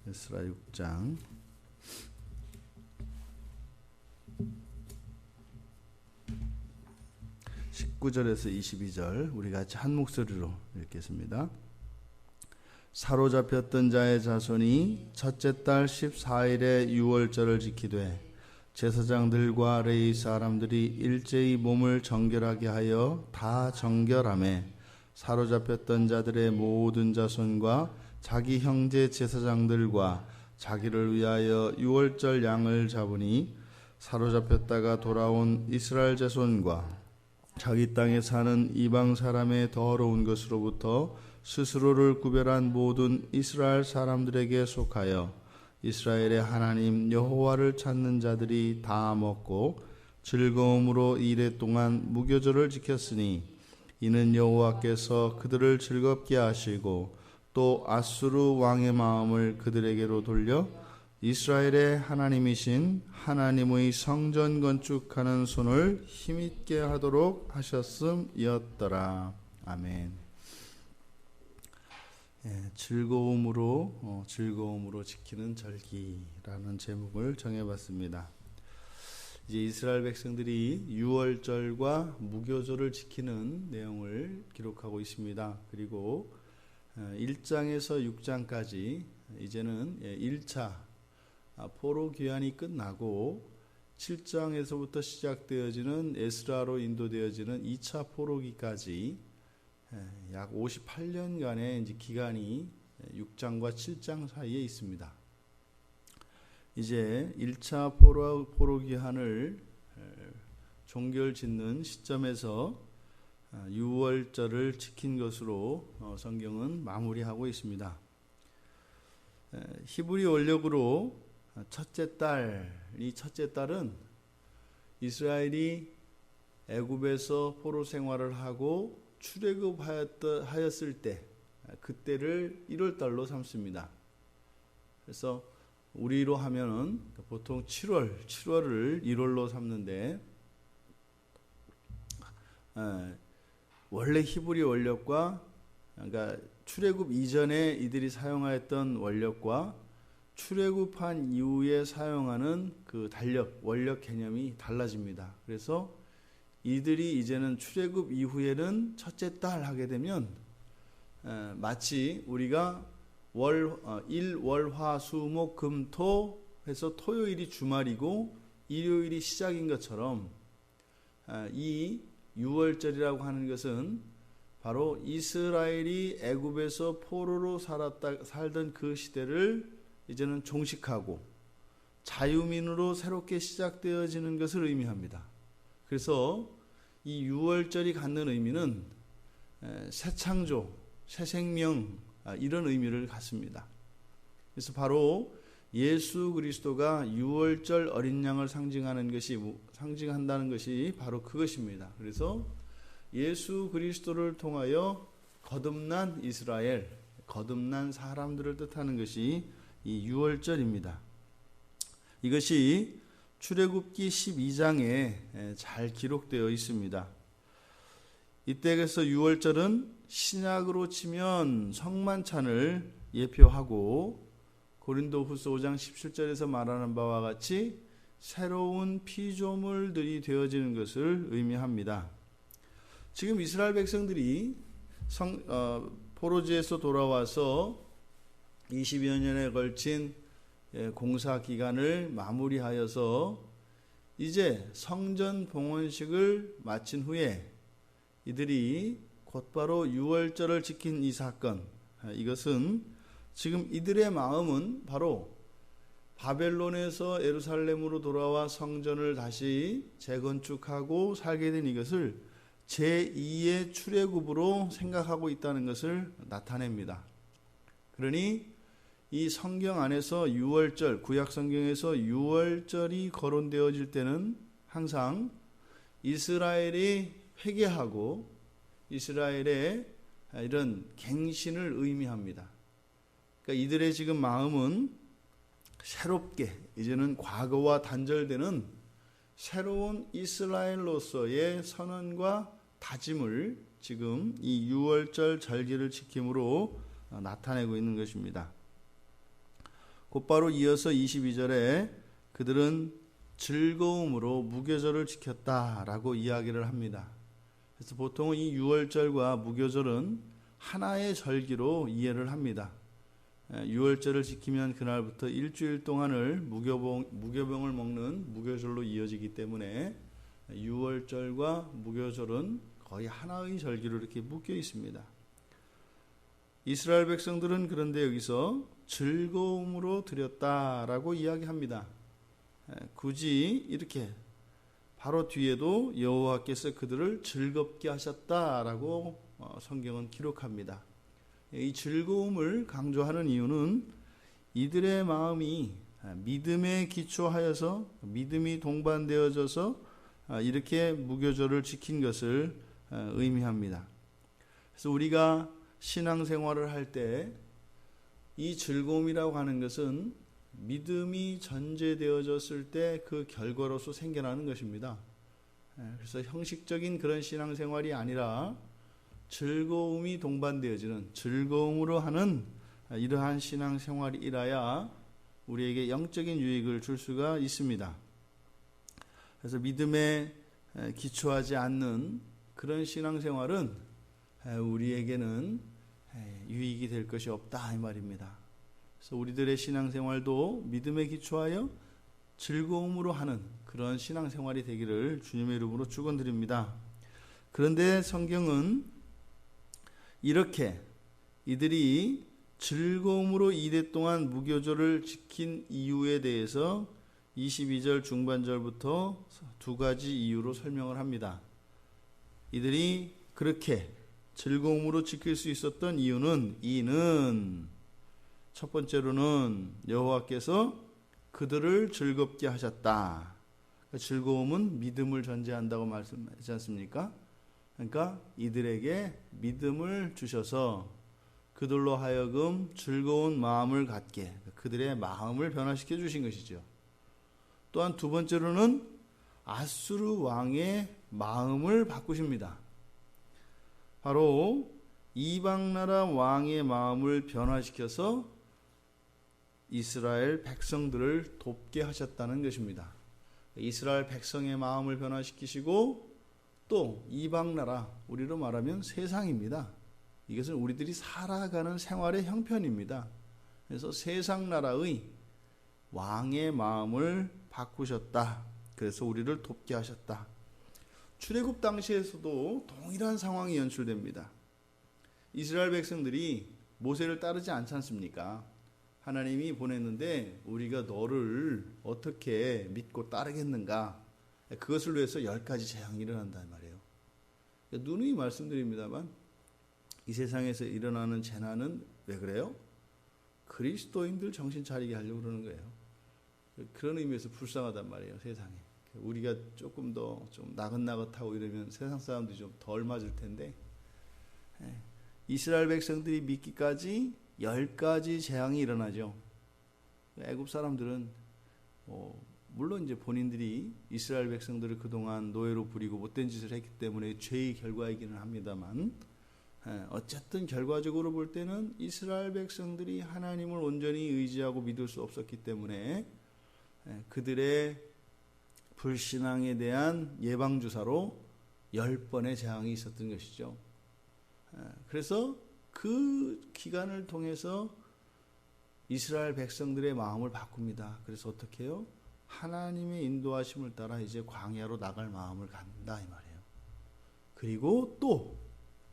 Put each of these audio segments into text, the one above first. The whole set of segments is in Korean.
에스라 6장 19절에서 22절 우리 같이 한 목소리로 읽겠습니다. 사로잡혔던 자의 자손이 첫째 달 14일에 유월절을 지키되 제사장들과 레위 사람들이 일제히 몸을 정결하게 하여 다 정결하매 사로잡혔던 자들의 모든 자손과 자기 형제 제사장들과 자기를 위하여 유월절 양을 잡으니 사로잡혔다가 돌아온 이스라엘 자손과 자기 땅에 사는 이방 사람의 더러운 것으로부터 스스로를 구별한 모든 이스라엘 사람들에게 속하여 이스라엘의 하나님 여호와를 찾는 자들이 다 먹고 즐거움으로 이레 동안 무교절을 지켰으니 이는 여호와께서 그들을 즐겁게 하시고 또 아수르 왕의 마음을 그들에게로 돌려 이스라엘의 하나님이신 하나님의 성전 건축하는 손을 힘있게 하도록 하셨음이었더라. 아멘. 즐거움으로 지키는 절기라는 제목을 정해봤습니다. 이제 이스라엘 백성들이 유월절과 무교절을 지키는 내용을 기록하고 있습니다. 그리고 1장에서 6장까지 이제는 1차 포로 귀환이 끝나고 7장에서부터 시작되어지는 에스라로 인도되어지는 2차 포로기까지 약 58년간의 이제 기간이 6장과 7장 사이에 있습니다. 이제 1차 포로 기한을 종결 짓는 시점에서 유월절을 지킨 것으로 성경은 마무리하고 있습니다. 히브리 원력으로 첫째 딸은 이스라엘이 애굽에서 포로 생활을 하고 출애굽하였을 때 그때를 1월달로 삼습니다. 그래서 우리로 하면은 보통 7월을 1월로 삼는데 원래 히브리 원력과 그러니까 출애굽 이전에 이들이 사용하였던 원력과 출애굽한 이후에 사용하는 그 원력 개념이 달라집니다. 그래서 이들이 이제는 출애굽 이후에는 첫째 달 하게 되면 마치 우리가 일, 월, 화, 수, 목, 금, 토 해서 토요일이 주말이고 일요일이 시작인 것처럼 이 유월절이라고 하는 것은 바로 이스라엘이 애굽에서 포로로 살던 그 시대를 이제는 종식하고 자유민으로 새롭게 시작되어지는 것을 의미합니다. 그래서 이 유월절이 갖는 의미는 새 창조, 새 생명 이런 의미를 갖습니다. 그래서 바로 예수 그리스도가 유월절 어린 양을 상징한다는 것이 바로 그것입니다. 그래서 예수 그리스도를 통하여 거듭난 이스라엘, 거듭난 사람들을 뜻하는 것이 이 유월절입니다. 이것이 출애굽기 12장에 잘 기록되어 있습니다. 이때에서 유월절은 신약으로 치면 성만찬을 예표하고 고린도후서 5장 17절에서 말하는 바와 같이 새로운 피조물들이 되어지는 것을 의미합니다. 지금 이스라엘 백성들이 포로지에서 돌아와서 20여 년에 걸친 공사 기간을 마무리하여서 이제 성전 봉헌식을 마친 후에 이들이 곧바로 유월절을 지킨 이 사건, 이것은 지금 이들의 마음은 바로 바벨론에서 예루살렘으로 돌아와 성전을 다시 재건축하고 살게 된 이것을 제2의 출애굽으로 생각하고 있다는 것을 나타냅니다. 그러니 이 성경 안에서 유월절, 구약 성경에서 유월절이 거론되어질 때는 항상 이스라엘이 회개하고 이스라엘의 이런 갱신을 의미합니다. 그러니까 이들의 지금 마음은 새롭게 이제는 과거와 단절되는 새로운 이스라엘로서의 선언과 다짐을 지금 이 유월절 절기를 지킴으로 나타내고 있는 것입니다. 곧바로 이어서 22절에 그들은 즐거움으로 무교절을 지켰다라고 이야기를 합니다. 그래서 보통 이 유월절과 무교절은 하나의 절기로 이해를 합니다. 유월절을 지키면 그날부터 일주일 동안을 무교병을 먹는 무교절로 이어지기 때문에 유월절과 무교절은 거의 하나의 절기로 이렇게 묶여 있습니다. 이스라엘 백성들은 그런데 여기서 즐거움으로 드렸다라고 이야기합니다. 굳이 이렇게 바로 뒤에도 여호와께서 그들을 즐겁게 하셨다라고 성경은 기록합니다. 이 즐거움을 강조하는 이유는 이들의 마음이 믿음에 기초하여서 믿음이 동반되어져서 이렇게 무교절을 지킨 것을 의미합니다. 그래서 우리가 신앙생활을 할 때 이 즐거움이라고 하는 것은 믿음이 전제되어졌을 때 그 결과로서 생겨나는 것입니다. 그래서 형식적인 그런 신앙생활이 아니라 즐거움이 동반되어지는 즐거움으로 하는 이러한 신앙생활이라야 우리에게 영적인 유익을 줄 수가 있습니다. 그래서 믿음에 기초하지 않는 그런 신앙생활은 우리에게는 유익이 될 것이 없다 이 말입니다. 그래서 우리들의 신앙생활도 믿음에 기초하여 즐거움으로 하는 그런 신앙생활이 되기를 주님의 이름으로 축원드립니다. 그런데 성경은 이렇게 이들이 즐거움으로 이래 동안 무교절을 지킨 이유에 대해서 22절 중반절부터 두 가지 이유로 설명을 합니다. 이들이 그렇게 즐거움으로 지킬 수 있었던 이유는 첫 번째로는 여호와께서 그들을 즐겁게 하셨다. 즐거움은 믿음을 전제한다고 말씀하지 않습니까? 그러니까 이들에게 믿음을 주셔서 그들로 하여금 즐거운 마음을 갖게 그들의 마음을 변화시켜 주신 것이죠. 또한 두 번째로는 아수르 왕의 마음을 바꾸십니다. 바로 이방나라 왕의 마음을 변화시켜서 이스라엘 백성들을 돕게 하셨다는 것입니다. 이스라엘 백성의 마음을 변화시키시고 또 이방나라, 우리로 말하면 세상입니다. 이것은 우리들이 살아가는 생활의 형편입니다. 그래서 세상 나라의 왕의 마음을 바꾸셨다. 그래서 우리를 돕게 하셨다. 출애굽 당시에서도 동일한 상황이 연출됩니다. 이스라엘 백성들이 모세를 따르지 않지 않습니까? 하나님이 보냈는데 우리가 너를 어떻게 믿고 따르겠는가? 그것을 위해서 10가지 재앙이 일어난단 말이에요. 누누이 말씀드립니다만 이 세상에서 일어나는 재난은 왜 그래요? 그리스도인들 정신 차리게 하려고 그러는 거예요. 그런 의미에서 불쌍하단 말이에요, 세상에. 우리가 조금 더 좀 나긋나긋하고 이러면 세상 사람들이 좀 덜 맞을 텐데, 이스라엘 백성들이 믿기까지 10가지 재앙이 일어나죠. 애굽 사람들은 물론 이제 본인들이 이스라엘 백성들을 그동안 노예로 부리고 못된 짓을 했기 때문에 죄의 결과이기는 합니다만, 어쨌든 결과적으로 볼 때는 이스라엘 백성들이 하나님을 온전히 의지하고 믿을 수 없었기 때문에 그들의 불신앙에 대한 예방주사로 10번의 재앙이 있었던 것이죠. 그래서 그 기간을 통해서 이스라엘 백성들의 마음을 바꿉니다. 그래서 어떻게 해요? 하나님의 인도하심을 따라 이제 광야로 나갈 마음을 갖는다 이 말이에요. 그리고 또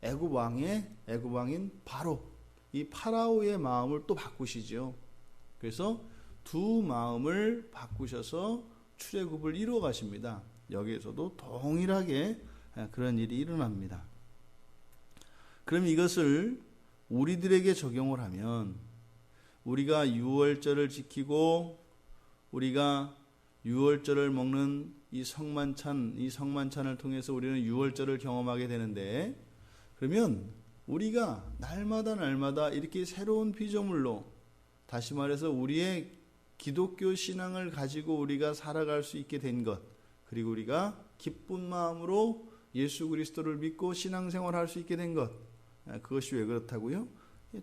애굽 왕인 바로 이 파라오의 마음을 또 바꾸시죠. 그래서 두 마음을 바꾸셔서 출애굽을 이루어 가십니다. 여기에서도 동일하게 그런 일이 일어납니다. 그럼 이것을 우리들에게 적용을 하면 우리가 유월절을 지키고 우리가 유월절을 먹는 이 성만찬을 통해서 우리는 유월절을 경험하게 되는데, 그러면 우리가 날마다 이렇게 새로운 피조물로, 다시 말해서 우리의 기독교 신앙을 가지고 우리가 살아갈 수 있게 된 것, 그리고 우리가 기쁜 마음으로 예수 그리스도를 믿고 신앙생활할 수 있게 된 것, 그것이 왜 그렇다고요?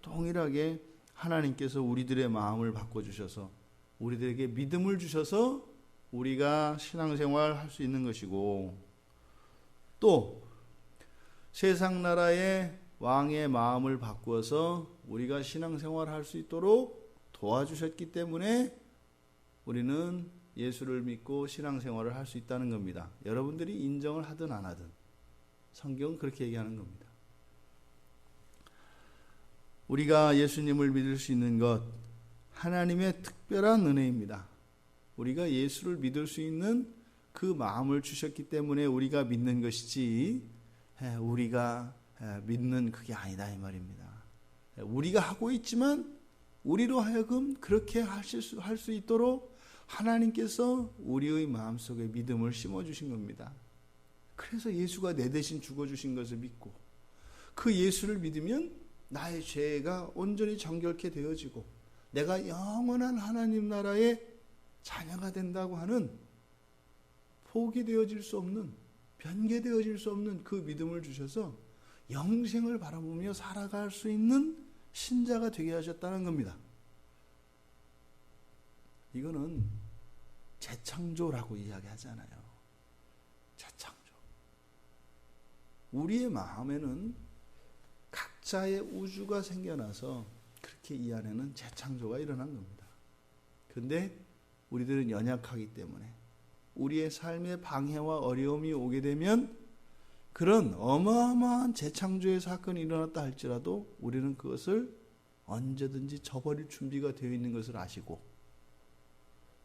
동일하게 하나님께서 우리들의 마음을 바꿔주셔서 우리들에게 믿음을 주셔서 우리가 신앙생활 할 수 있는 것이고, 또 세상 나라의 왕의 마음을 바꾸어서 우리가 신앙생활 할 수 있도록 도와주셨기 때문에 우리는 예수를 믿고 신앙생활을 할 수 있다는 겁니다. 여러분들이 인정을 하든 안 하든 성경은 그렇게 얘기하는 겁니다. 우리가 예수님을 믿을 수 있는 것, 하나님의 특별한 은혜입니다. 우리가 예수를 믿을 수 있는 그 마음을 주셨기 때문에 우리가 믿는 것이지, 우리가 믿는 그게 아니다 이 말입니다. 우리가 하고 있지만 우리로 하여금 그렇게 할 수 있도록 하나님께서 우리의 마음속에 믿음을 심어주신 겁니다. 그래서 예수가 내 대신 죽어주신 것을 믿고, 그 예수를 믿으면 나의 죄가 온전히 정결케 되어지고 내가 영원한 하나님 나라의 자녀가 된다고 하는 포기되어질 수 없는, 변개되어질 수 없는 그 믿음을 주셔서 영생을 바라보며 살아갈 수 있는 신자가 되게 하셨다는 겁니다. 이거는 재창조라고 이야기하잖아요. 재창조. 우리의 마음에는 각자의 우주가 생겨나서 그렇게 이 안에는 재창조가 일어난 겁니다. 근데 우리들은 연약하기 때문에 우리의 삶에 방해와 어려움이 오게 되면 그런 어마어마한 재창조의 사건이 일어났다 할지라도 우리는 그것을 언제든지 저버릴 준비가 되어 있는 것을 아시고,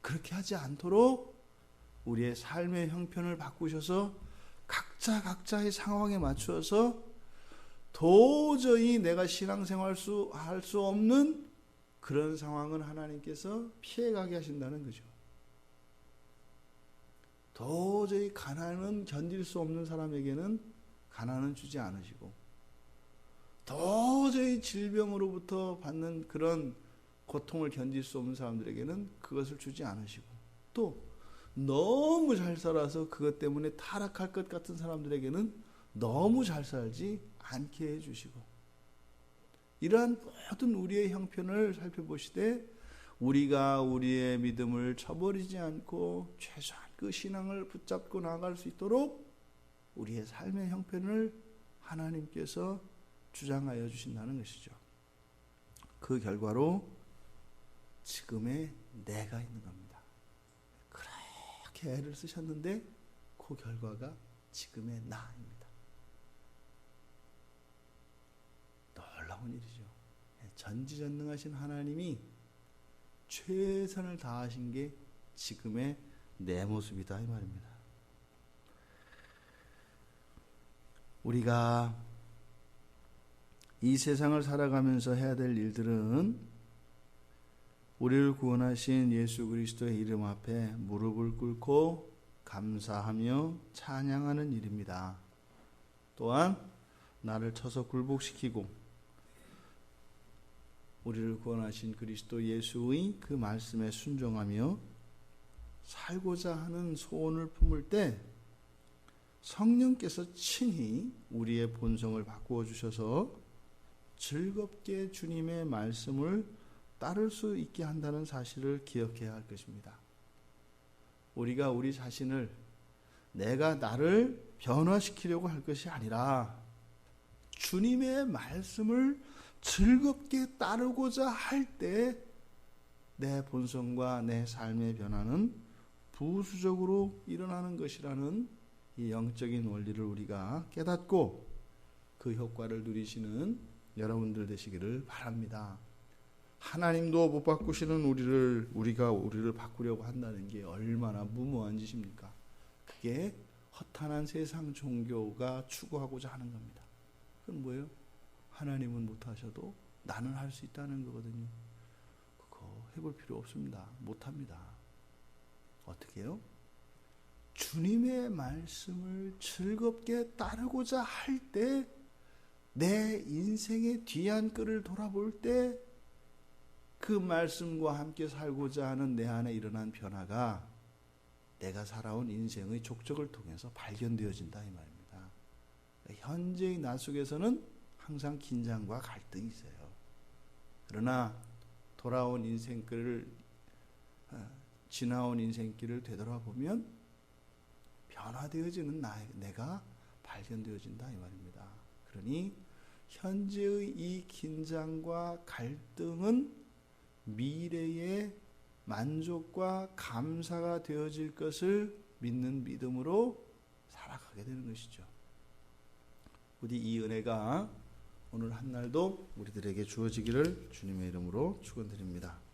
그렇게 하지 않도록 우리의 삶의 형편을 바꾸셔서 각자의 상황에 맞추어서 도저히 내가 신앙생활 할 수 없는 그런 상황은 하나님께서 피해가게 하신다는 거죠. 도저히 가난은 견딜 수 없는 사람에게는 가난은 주지 않으시고, 도저히 질병으로부터 받는 그런 고통을 견딜 수 없는 사람들에게는 그것을 주지 않으시고, 또 너무 잘 살아서 그것 때문에 타락할 것 같은 사람들에게는 너무 잘 살지 않게 해주시고, 이러한 모든 우리의 형편을 살펴보시되 우리가 우리의 믿음을 저버리지 않고 최소한 그 신앙을 붙잡고 나아갈 수 있도록 우리의 삶의 형편을 하나님께서 주장하여 주신다는 것이죠. 그 결과로 지금의 내가 있는 겁니다. 그렇게 애를 쓰셨는데 그 결과가 지금의 나입니다. 놀라운 일이죠. 전지전능하신 하나님이 최선을 다하신 게 지금의 내 모습이다 이 말입니다. 우리가 이 세상을 살아가면서 해야 될 일들은 우리를 구원하신 예수 그리스도의 이름 앞에 무릎을 꿇고 감사하며 찬양하는 일입니다. 또한 나를 쳐서 굴복시키고 우리를 구원하신 그리스도 예수의 그 말씀에 순종하며 살고자 하는 소원을 품을 때 성령께서 친히 우리의 본성을 바꾸어 주셔서 즐겁게 주님의 말씀을 따를 수 있게 한다는 사실을 기억해야 할 것입니다. 우리가 우리 자신을 내가 나를 변화시키려고 할 것이 아니라 주님의 말씀을 즐겁게 따르고자 할 때 내 본성과 내 삶의 변화는 부수적으로 일어나는 것이라는 이 영적인 원리를 우리가 깨닫고 그 효과를 누리시는 여러분들 되시기를 바랍니다. 하나님도 못 바꾸시는 우리가 우리를 바꾸려고 한다는 게 얼마나 무모한 짓입니까? 그게 허탄한 세상 종교가 추구하고자 하는 겁니다. 그건 뭐예요? 하나님은 못하셔도 나는 할 수 있다는 거거든요. 그거 해볼 필요 없습니다. 못합니다. 어떻게 해요? 주님의 말씀을 즐겁게 따르고자 할 때, 내 인생의 뒤안길을 돌아볼 때 그 말씀과 함께 살고자 하는 내 안에 일어난 변화가 내가 살아온 인생의 족적을 통해서 발견되어진다 이 말입니다. 현재의 나 속에서는 항상 긴장과 갈등이 있어요. 그러나 돌아온 인생길을 지나온 인생길을 되돌아보면 변화되어지는 내가 발견되어진다 이 말입니다. 그러니 현재의 이 긴장과 갈등은 미래의 만족과 감사가 되어질 것을 믿는 믿음으로 살아가게 되는 것이죠. 부디 이 은혜가 오늘 한날도 우리들에게 주어지기를 주님의 이름으로 축원드립니다.